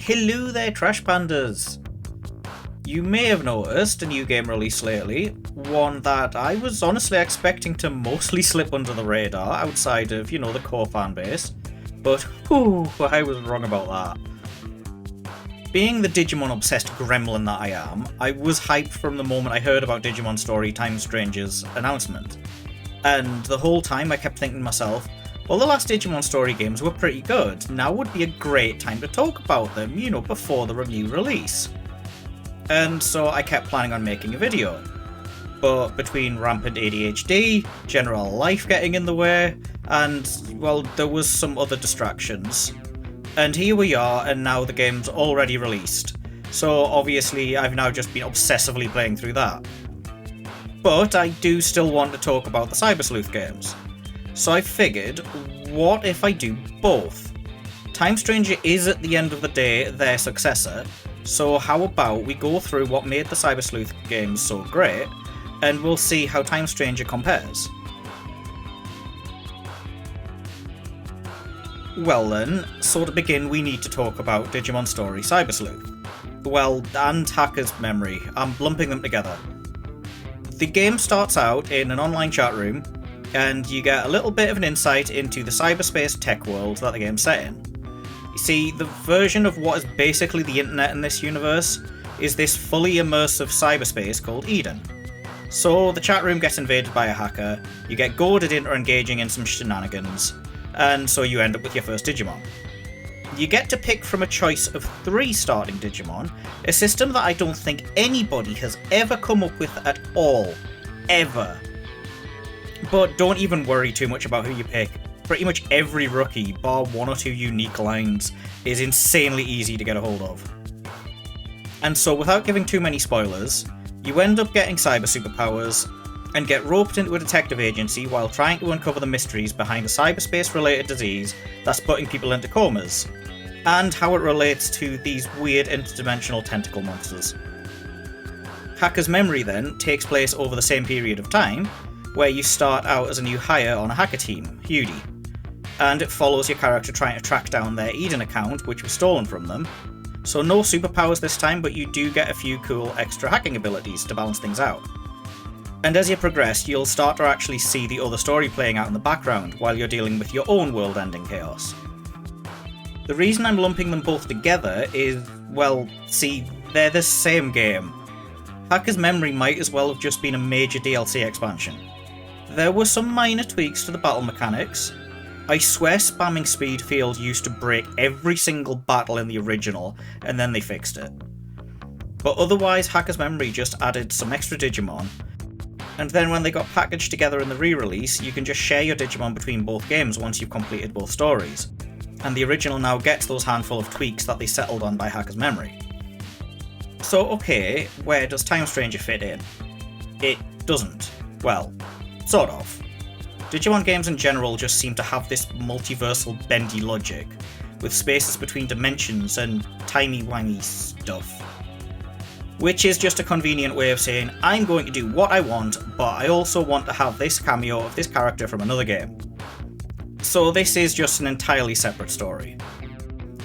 Hello there, Trash Pandas! You may have noticed a new game released lately, one that I was honestly expecting to mostly slip under the radar outside of, the core fanbase, but whew, I was wrong about that. Being the Digimon-obsessed gremlin that I am, I was hyped from the moment I heard about Digimon Story Time Stranger's announcement. And the whole time I kept thinking to myself, well, the last Digimon Story games were pretty good, now would be a great time to talk about them, before the new release. And so I kept planning on making a video. But between rampant ADHD, general life getting in the way, and, well, there was some other distractions. And here we are, and now the game's already released. So obviously I've now just been obsessively playing through that. But I do still want to talk about the Cyber Sleuth games. So I figured, what if I do both? Time Stranger is at the end of the day their successor, so how about we go through what made the Cyber Sleuth games so great, and we'll see how Time Stranger compares. Well then, so to begin we need to talk about Digimon Story Cyber Sleuth. Well, and Hacker's Memory, I'm lumping them together. The game starts out in an online chat room, and you get a little bit of an insight into the cyberspace tech world that the game's set in. You see, the version of what is basically the internet in this universe is this fully immersive cyberspace called Eden. So the chat room gets invaded by a hacker, you get goaded into engaging in some shenanigans, and so you end up with your first Digimon. You get to pick from a choice of 3 starting Digimon, a system that I don't think anybody has ever come up with at all. Ever. But don't even worry too much about who you pick. Pretty much every rookie, bar 1 or 2 unique lines, is insanely easy to get a hold of. And so without giving too many spoilers, you end up getting cyber superpowers, and get roped into a detective agency while trying to uncover the mysteries behind a cyberspace-related disease that's putting people into comas, and how it relates to these weird interdimensional tentacle monsters. Hacker's Memory then takes place over the same period of time, where you start out as a new hire on a hacker team, Hudi, and it follows your character trying to track down their Eden account, which was stolen from them. So no superpowers this time, but you do get a few cool extra hacking abilities to balance things out. And as you progress, you'll start to actually see the other story playing out in the background while you're dealing with your own world-ending chaos. The reason I'm lumping them both together is, well, see, they're the same game. Hacker's Memory might as well have just been a major DLC expansion. There were some minor tweaks to the battle mechanics. I swear spamming Speed Field used to break every single battle in the original, and then they fixed it. But otherwise, Hacker's Memory just added some extra Digimon, and then when they got packaged together in the re-release, you can just share your Digimon between both games once you've completed both stories. And the original now gets those handful of tweaks that they settled on by Hacker's Memory. So okay, where does Time Stranger fit in? It doesn't. Well, sort of. Digimon games in general just seem to have this multiversal bendy logic, with spaces between dimensions and timey-wimey stuff. Which is just a convenient way of saying, I'm going to do what I want, but I also want to have this cameo of this character from another game. So this is just an entirely separate story.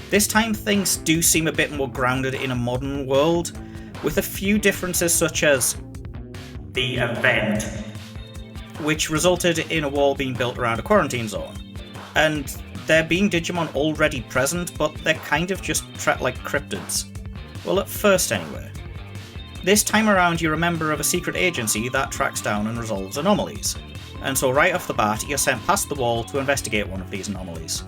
This time things do seem a bit more grounded in a modern world, with a few differences such as the event, which resulted in a wall being built around a quarantine zone. And there being Digimon already present, but they're kind of just treated like cryptids. Well, at first anyway. This time around you're a member of a secret agency that tracks down and resolves anomalies, and so right off the bat you're sent past the wall to investigate one of these anomalies.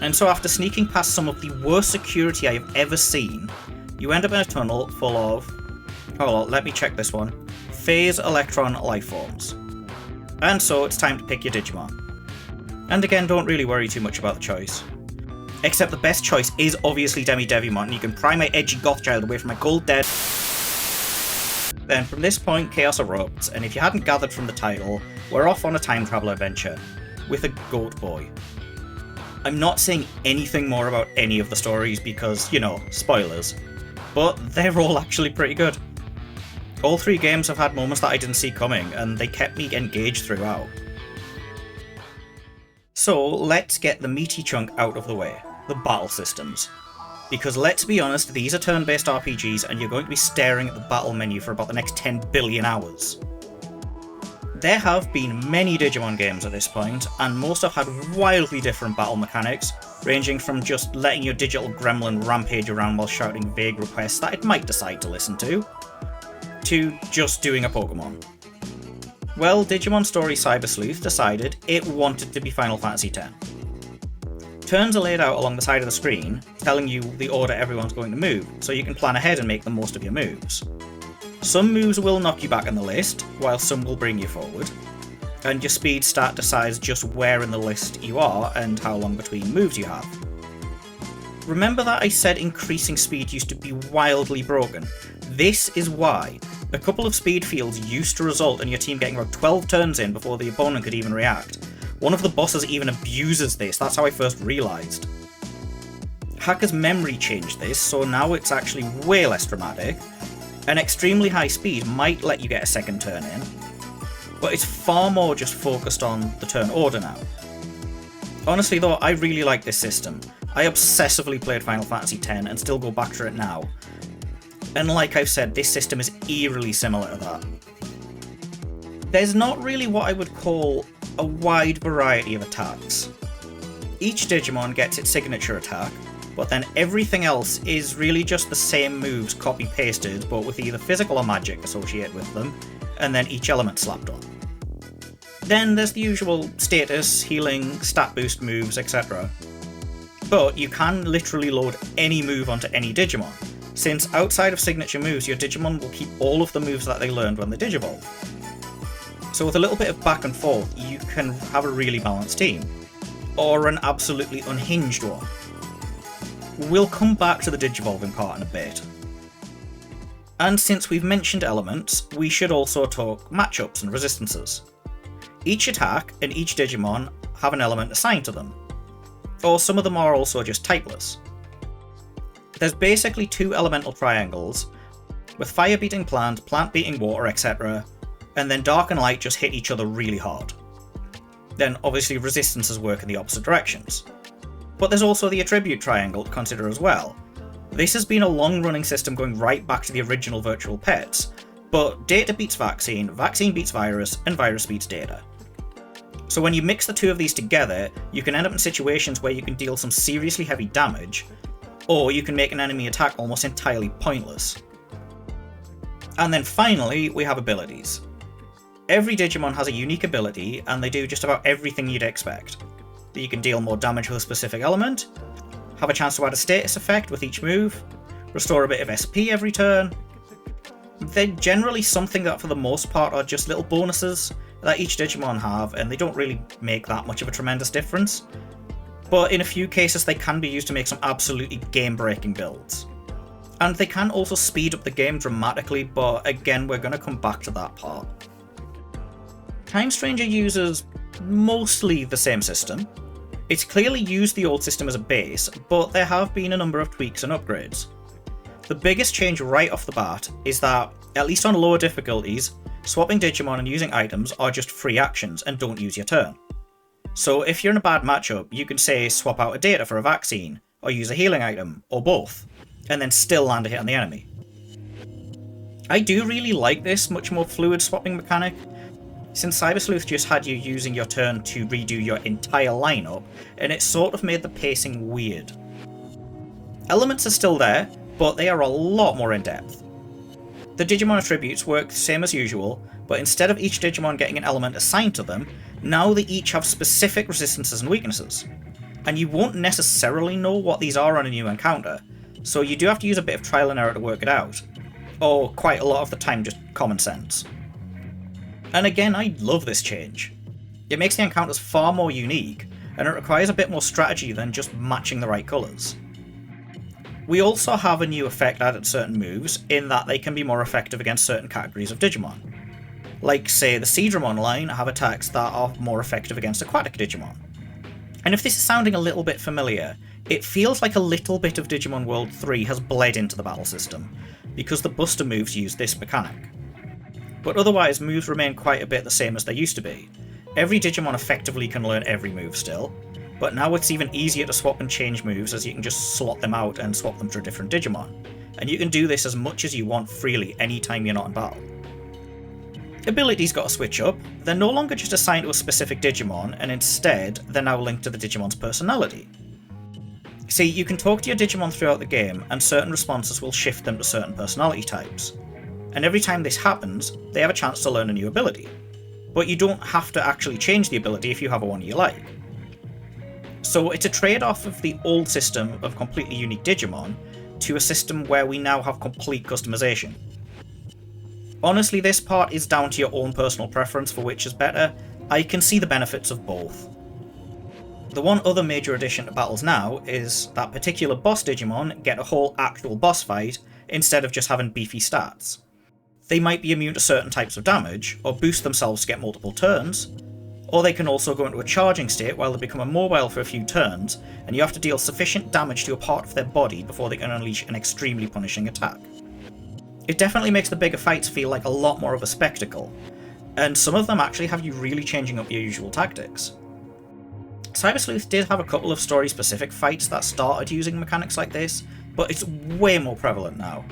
And so after sneaking past some of the worst security I have ever seen, you end up in a tunnel full of, let me check this one, phase electron lifeforms. And so it's time to pick your Digimon. And again, don't really worry too much about the choice. Except the best choice is obviously Demi-Devimon, and you can pry my edgy goth child away from my cold dead. Then from this point, chaos erupts, and if you hadn't gathered from the title, we're off on a time travel adventure, with a goat boy. I'm not saying anything more about any of the stories because, spoilers, but they're all actually pretty good. All 3 games have had moments that I didn't see coming, and they kept me engaged throughout. So let's get the meaty chunk out of the way, the battle systems. Because let's be honest, these are turn-based RPGs and you're going to be staring at the battle menu for about the next 10 billion hours. There have been many Digimon games at this point, and most have had wildly different battle mechanics, ranging from just letting your digital gremlin rampage around while shouting vague requests that it might decide to listen to just doing a Pokemon. Well, Digimon Story Cyber Sleuth decided it wanted to be Final Fantasy X. Turns are laid out along the side of the screen, telling you the order everyone's going to move, so you can plan ahead and make the most of your moves. Some moves will knock you back in the list, while some will bring you forward, and your speed stat decides just where in the list you are and how long between moves you have. Remember that I said increasing speed used to be wildly broken? This is why. A couple of speed fields used to result in your team getting about 12 turns in before the opponent could even react. One of the bosses even abuses this, that's how I first realised. Hacker's Memory changed this, so now it's actually way less dramatic. An extremely high speed might let you get a second turn in, but it's far more just focused on the turn order now. Honestly though, I really like this system. I obsessively played Final Fantasy X and still go back to it now. And like I've said, this system is eerily similar to that. There's not really what I would call a wide variety of attacks. Each Digimon gets its signature attack, but then everything else is really just the same moves copy-pasted, but with either physical or magic associated with them, and then each element slapped on. Then there's the usual status, healing, stat boost moves, etc. But you can literally load any move onto any Digimon, since outside of signature moves, your Digimon will keep all of the moves that they learned when they Digivolve. So with a little bit of back and forth, you can have a really balanced team. Or an absolutely unhinged one. We'll come back to the Digivolving part in a bit. And since we've mentioned elements, we should also talk matchups and resistances. Each attack and each Digimon have an element assigned to them. Or some of them are also just typeless. There's basically two elemental triangles, with fire beating plant, plant beating water, etc. And then dark and light just hit each other really hard. Then obviously resistances work in the opposite directions. But there's also the attribute triangle to consider as well. This has been a long-running system going right back to the original Virtual Pets, but data beats vaccine, vaccine beats virus, and virus beats data. So when you mix the two of these together, you can end up in situations where you can deal some seriously heavy damage, or you can make an enemy attack almost entirely pointless. And then finally, we have abilities. Every Digimon has a unique ability, and they do just about everything you'd expect. You can deal more damage with a specific element, have a chance to add a status effect with each move, restore a bit of SP every turn. They're generally something that for the most part are just little bonuses that each Digimon have, and they don't really make that much of a tremendous difference. But in a few cases they can be used to make some absolutely game-breaking builds. And they can also speed up the game dramatically, but again we're going to come back to that part. Time Stranger uses mostly the same system. It's clearly used the old system as a base, but there have been a number of tweaks and upgrades. The biggest change right off the bat is that, at least on lower difficulties, swapping Digimon and using items are just free actions and don't use your turn. So if you're in a bad matchup, you can say swap out a data for a vaccine, or use a healing item, or both, and then still land a hit on the enemy. I do really like this much more fluid swapping mechanic. Since Cyber Sleuth just had you using your turn to redo your entire lineup, and it sort of made the pacing weird. Elements are still there, but they are a lot more in depth. The Digimon attributes work the same as usual, but instead of each Digimon getting an element assigned to them, now they each have specific resistances and weaknesses. And you won't necessarily know what these are on a new encounter, so you do have to use a bit of trial and error to work it out. Or quite a lot of the time just common sense. And again, I love this change. It makes the encounters far more unique, and it requires a bit more strategy than just matching the right colours. We also have a new effect added to certain moves, in that they can be more effective against certain categories of Digimon. Like, say, the Seedramon line have attacks that are more effective against aquatic Digimon. And if this is sounding a little bit familiar, it feels like a little bit of Digimon World 3 has bled into the battle system, because the Buster moves use this mechanic. But otherwise, moves remain quite a bit the same as they used to be. Every Digimon effectively can learn every move still, but now it's even easier to swap and change moves, as you can just slot them out and swap them for a different Digimon. And you can do this as much as you want freely anytime you're not in battle. Abilities got to switch up. They're no longer just assigned to a specific Digimon, and instead they're now linked to the Digimon's personality. See, you can talk to your Digimon throughout the game, and certain responses will shift them to certain personality types. And every time this happens, they have a chance to learn a new ability. But you don't have to actually change the ability if you have a one you like. So it's a trade-off of the old system of completely unique Digimon to a system where we now have complete customization. Honestly, this part is down to your own personal preference for which is better. I can see the benefits of both. The one other major addition to battles now is that particular boss Digimon get a whole actual boss fight instead of just having beefy stats. They might be immune to certain types of damage, or boost themselves to get multiple turns, or they can also go into a charging state while they become immobile for a few turns, and you have to deal sufficient damage to a part of their body before they can unleash an extremely punishing attack. It definitely makes the bigger fights feel like a lot more of a spectacle, and some of them actually have you really changing up your usual tactics. Cyber Sleuth did have a couple of story-specific fights that started using mechanics like this, but it's way more prevalent now.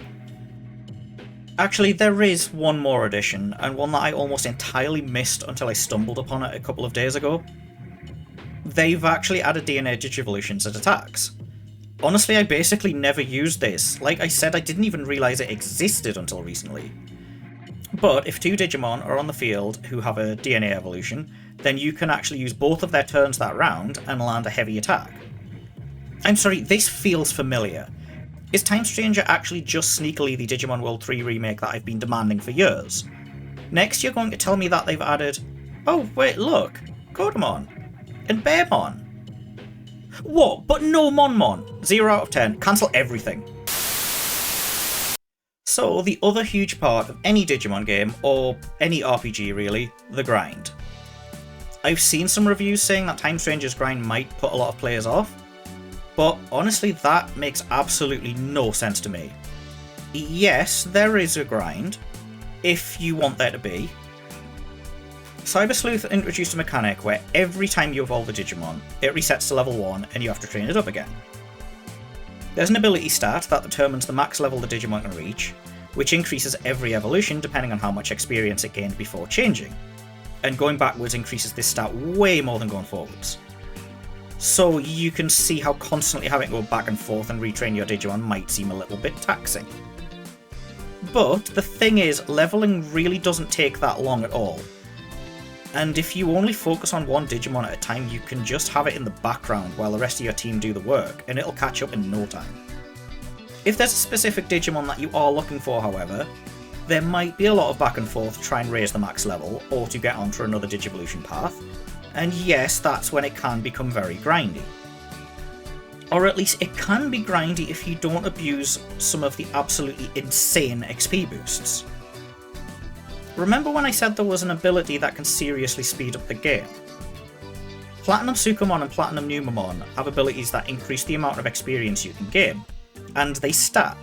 Actually, there is one more addition, and one that I almost entirely missed until I stumbled upon it a couple of days ago. They've actually added DNA Digivolutions as attacks. Honestly, I basically never used this. Like I said, I didn't even realise it existed until recently. But if two Digimon are on the field who have a DNA evolution, then you can actually use both of their turns that round and land a heavy attack. I'm sorry, this feels familiar. Is Time Stranger actually just sneakily the Digimon World 3 remake that I've been demanding for years? Next you're going to tell me that they've added... Oh wait, look! Godamon! And Bearmon! What? But no Monmon! 0 out of 10. Cancel everything. So, the other huge part of any Digimon game, or any RPG really, the grind. I've seen some reviews saying that Time Stranger's grind might put a lot of players off, but honestly that makes absolutely no sense to me. Yes, there is a grind, if you want there to be. Cyber Sleuth introduced a mechanic where every time you evolve a Digimon, it resets to level 1 and you have to train it up again. There's an ability stat that determines the max level the Digimon can reach, which increases every evolution depending on how much experience it gained before changing, and going backwards increases this stat way more than going forwards. So you can see how constantly having to go back and forth and retrain your Digimon might seem a little bit taxing. But the thing is, leveling really doesn't take that long at all. And if you only focus on one Digimon at a time, you can just have it in the background while the rest of your team do the work, and it'll catch up in no time. If there's a specific Digimon that you are looking for, however, there might be a lot of back and forth to try and raise the max level, or to get onto another Digivolution path, and yes, that's when it can become very grindy. Or at least it can be grindy if you don't abuse some of the absolutely insane XP boosts. Remember when I said there was an ability that can seriously speed up the game? Platinum Sukamon and Platinum Numamon have abilities that increase the amount of experience you can gain, and they stack.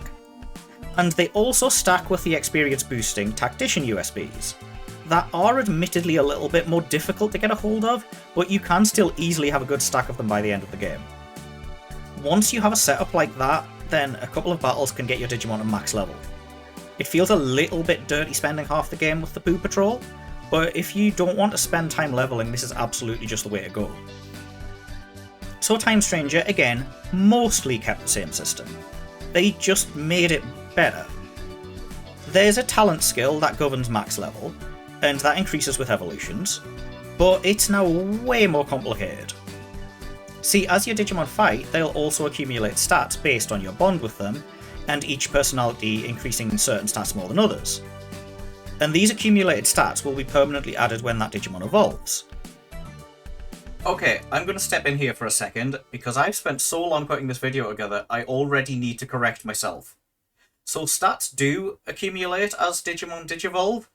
And they also stack with the experience boosting Tactician USBs, that are admittedly a little bit more difficult to get a hold of, but you can still easily have a good stack of them by the end of the game. Once you have a setup like that, then a couple of battles can get your Digimon to max level. It feels a little bit dirty spending half the game with the Poo Patrol, but if you don't want to spend time leveling, this is absolutely just the way to go. So Time Stranger, again, mostly kept the same system. They just made it better. There's a talent skill that governs max level, and that increases with evolutions, but it's now way more complicated. See, as your Digimon fight, they'll also accumulate stats based on your bond with them, and each personality increasing certain stats more than others. And these accumulated stats will be permanently added when that Digimon evolves. Okay, I'm going to step in here for a second, because I've spent so long putting this video together, I already need to correct myself. So stats do accumulate as Digimon digivolve,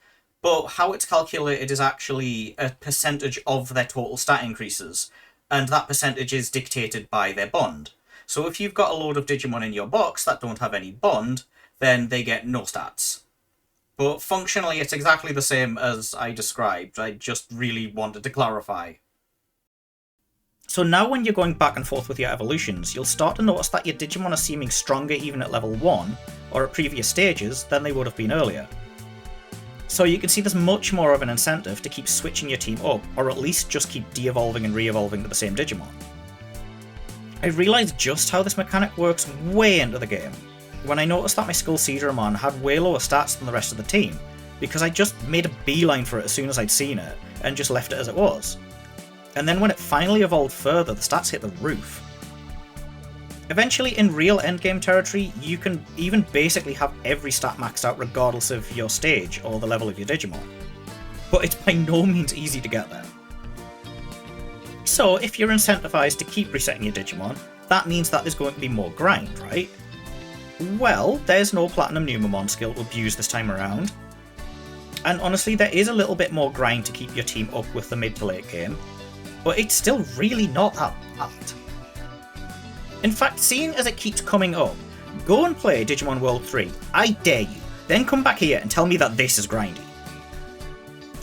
but how it's calculated is actually a percentage of their total stat increases, and that percentage is dictated by their bond. So if you've got a load of Digimon in your box that don't have any bond, then they get no stats. But functionally it's exactly the same as I described, I just really wanted to clarify. So now when you're going back and forth with your evolutions, you'll start to notice that your Digimon are seeming stronger even at level 1, or at previous stages, than they would have been earlier. So you can see there's much more of an incentive to keep switching your team up, or at least just keep de-evolving and re-evolving to the same Digimon. I realised just how this mechanic works way into the game, when I noticed that my Skull Seedramon had way lower stats than the rest of the team, because I just made a beeline for it as soon as I'd seen it, and just left it as it was. And then when it finally evolved further, the stats hit the roof. Eventually, in real endgame territory, you can even basically have every stat maxed out regardless of your stage or the level of your Digimon. But it's by no means easy to get there. So if you're incentivized to keep resetting your Digimon, that means that there's going to be more grind, right? Well, there's no Platinum Numamon skill to abuse this time around. And honestly, there is a little bit more grind to keep your team up with the mid to late game, but it's still really not that bad. In fact, seeing as it keeps coming up, go and play Digimon World 3, I dare you, then come back here and tell me that this is grindy.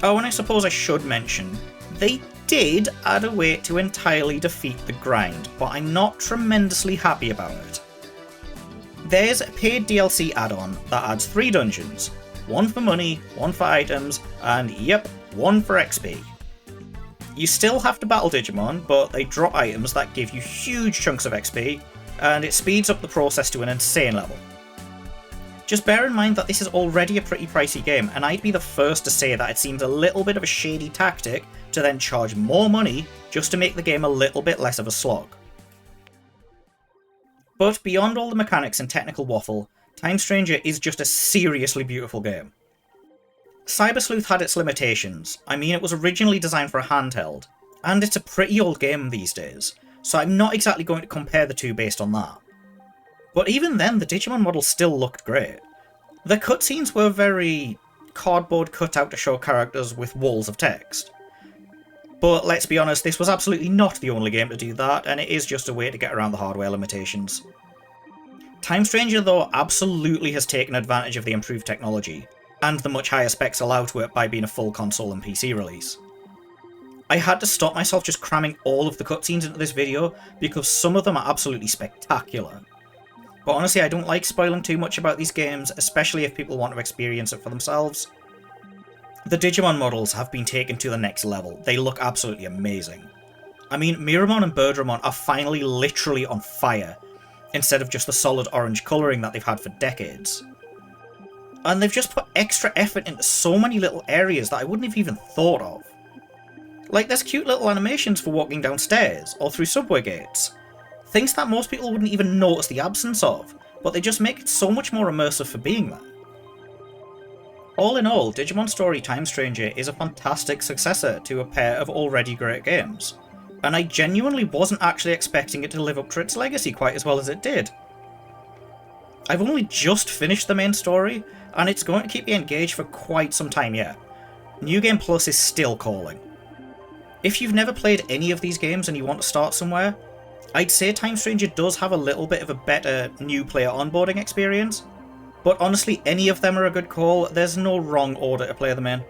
Oh, and I suppose I should mention, they did add a way to entirely defeat the grind, but I'm not tremendously happy about it. There's a paid DLC add-on that adds 3 dungeons, one for money, one for items, and yep, one for XP. You still have to battle Digimon, but they drop items that give you huge chunks of XP, and it speeds up the process to an insane level. Just bear in mind that this is already a pretty pricey game, and I'd be the first to say that it seems a little bit of a shady tactic to then charge more money just to make the game a little bit less of a slog. But beyond all the mechanics and technical waffle, Time Stranger is just a seriously beautiful game. Cyber Sleuth had its limitations. I mean, it was originally designed for a handheld, and it's a pretty old game these days, so I'm not exactly going to compare the two based on that. But even then, the Digimon models still looked great. The cutscenes were very cardboard cut out to show characters with walls of text. But let's be honest, this was absolutely not the only game to do that, and it is just a way to get around the hardware limitations. Time Stranger, though, absolutely has taken advantage of the improved technology, and the much higher specs allowed to it by being a full console and PC release. I had to stop myself just cramming all of the cutscenes into this video, because some of them are absolutely spectacular. But honestly, I don't like spoiling too much about these games, especially if people want to experience it for themselves. The Digimon models have been taken to the next level. They look absolutely amazing. I mean, Miramon and Birdramon are finally literally on fire, instead of just the solid orange colouring that they've had for decades. And they've just put extra effort into so many little areas that I wouldn't have even thought of. Like, there's cute little animations for walking downstairs, or through subway gates. Things that most people wouldn't even notice the absence of, but they just make it so much more immersive for being there. All in all, Digimon Story Time Stranger is a fantastic successor to a pair of already great games, and I genuinely wasn't actually expecting it to live up to its legacy quite as well as it did. I've only just finished the main story, and it's going to keep me engaged for quite some time yet. New Game Plus is still calling. If you've never played any of these games and you want to start somewhere, I'd say Time Stranger does have a little bit of a better new player onboarding experience, but honestly any of them are a good call, there's no wrong order to play them in.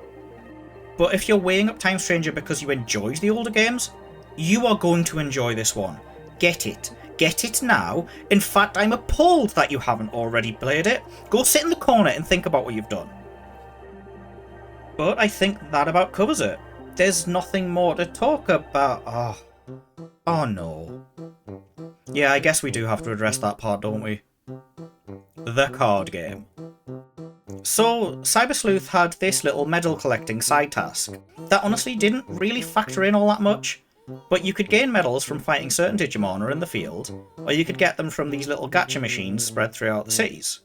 But if you're weighing up Time Stranger because you enjoyed the older games, you are going to enjoy this one. Get it. Get it now. In fact, I'm appalled that you haven't already played it. Go sit in the corner and think about what you've done. But I think that about covers it. There's nothing more to talk about. Oh no. Yeah, I guess we do have to address that part, don't we? The card game. So, Cyber Sleuth had this little medal collecting side task that honestly didn't really factor in all that much. But you could gain medals from fighting certain Digimon or in the field, or you could get them from these little gacha machines spread throughout the cities.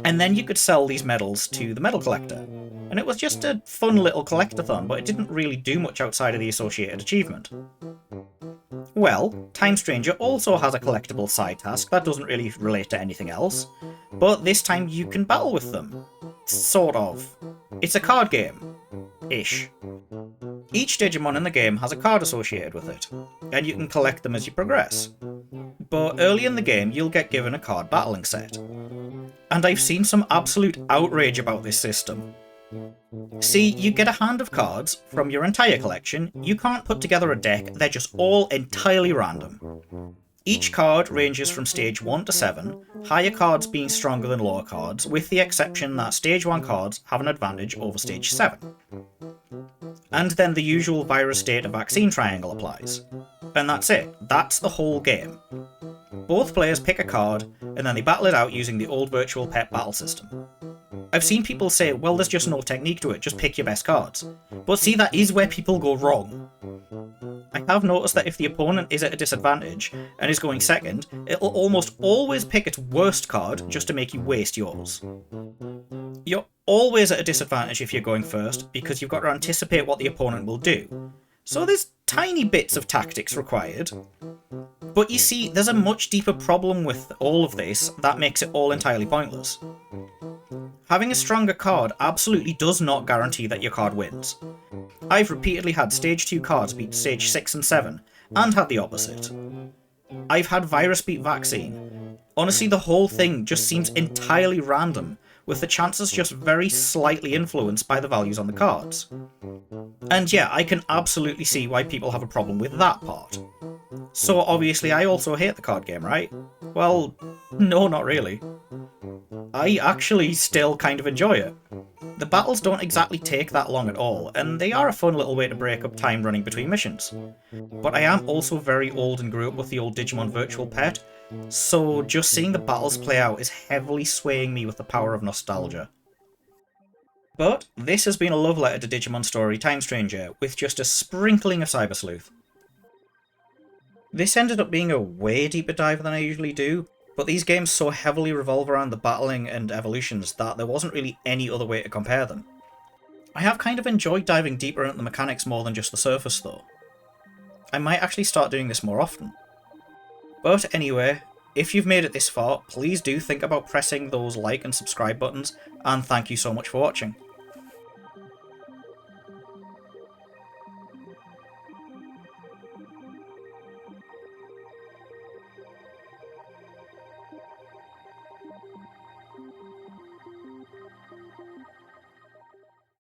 And then you could sell these medals to the medal collector. And it was just a fun little collectathon, but it didn't really do much outside of the associated achievement. Well, Time Stranger also has a collectible side task that doesn't really relate to anything else, but this time you can battle with them. Sort of. It's a card game. Ish. Each Digimon in the game has a card associated with it, and you can collect them as you progress. But early in the game, you'll get given a card battling set. And I've seen some absolute outrage about this system. See, you get a hand of cards from your entire collection. You can't put together a deck, they're just all entirely random. Each card ranges from stage 1 to 7, higher cards being stronger than lower cards, with the exception that stage 1 cards have an advantage over stage 7. And then the usual virus data vaccine triangle applies. And that's it, that's the whole game. Both players pick a card, and then they battle it out using the old virtual pet battle system. I've seen people say, well, there's just no technique to it, just pick your best cards. But see, that is where people go wrong. I have noticed that if the opponent is at a disadvantage and is going second, it'll almost always pick its worst card just to make you waste yours. You're always at a disadvantage if you're going first, because you've got to anticipate what the opponent will do. So there's tiny bits of tactics required. But you see, there's a much deeper problem with all of this that makes it all entirely pointless. Having a stronger card absolutely does not guarantee that your card wins. I've repeatedly had stage 2 cards beat stage 6 and 7, and had the opposite. I've had virus beat vaccine. Honestly, the whole thing just seems entirely random, with the chances just very slightly influenced by the values on the cards. And yeah, I can absolutely see why people have a problem with that part. So obviously I also hate the card game, right? Well, no, not really. I actually still kind of enjoy it. The battles don't exactly take that long at all, and they are a fun little way to break up time running between missions. But I am also very old and grew up with the old Digimon Virtual Pet, so just seeing the battles play out is heavily swaying me with the power of nostalgia. But this has been a love letter to Digimon Story Time Stranger, with just a sprinkling of Cyber Sleuth. This ended up being a way deeper dive than I usually do, but these games so heavily revolve around the battling and evolutions that there wasn't really any other way to compare them. I have kind of enjoyed diving deeper into the mechanics more than just the surface though. I might actually start doing this more often. But anyway, if you've made it this far, please do think about pressing those like and subscribe buttons, and thank you so much for watching.